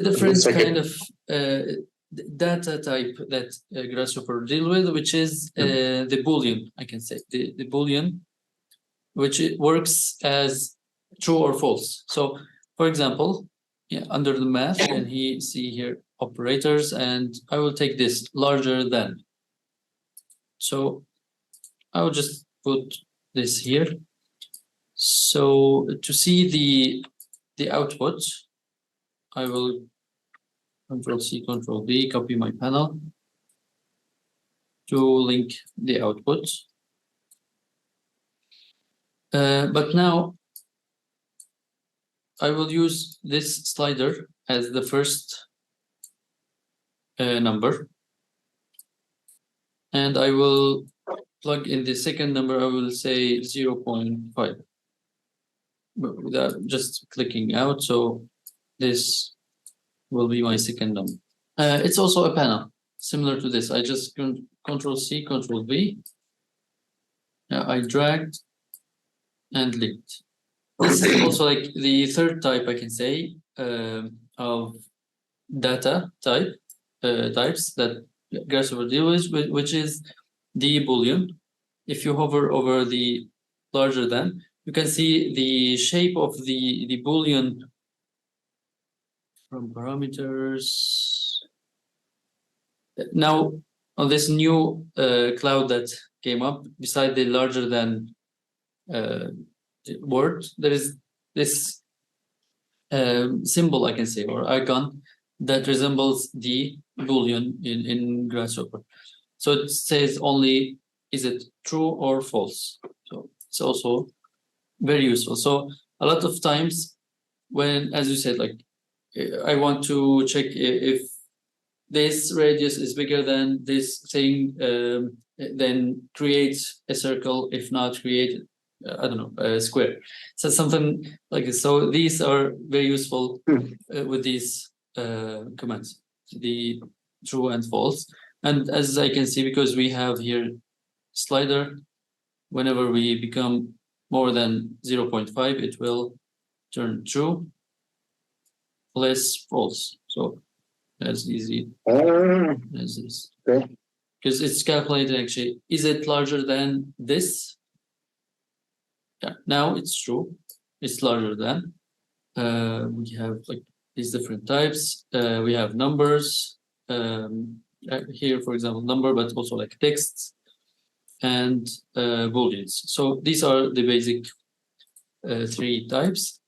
different kind of data type that Grasshopper deal with, which is the Boolean, I can say, the Boolean, which it works as true or false. So, for example, under the math, and he see here operators, and I will take this larger than. So I will just put this here. So to see the output, I will Control-C, Control-V, copy my panel to link the output. But now I will use this slider as the first number, and I will plug in the second number. I will say 0.5 without just clicking out. So this will be my second number. It's also a panel similar to this. I just Control-C, Control-V. I dragged and linked. This is also like the third type, I can say, of data types that Grasshopper deals with, which is the Boolean. If you hover over the larger than, you can see the shape of the Boolean from parameters. Now, on this new cloud that came up, beside the larger than word, there is this symbol, I can say, or icon that resembles the Boolean in Grasshopper. So it says only, is it true or false? So it's also very useful. So a lot of times when, as you said, like I want to check if this radius is bigger than this thing, then create a circle. If not, create I don't know, a square. So something like this. So these are very useful with these commands, the true and false. And as I can see, because we have here slider, whenever we become more than 0.5, it will turn true, less false. So as easy as this. Because it's calculated actually, is it larger than this? Yeah, now it's true. It's larger than. We have like these different types. We have numbers. Here, for example, number, but also like texts and booleans. So these are the basic three types.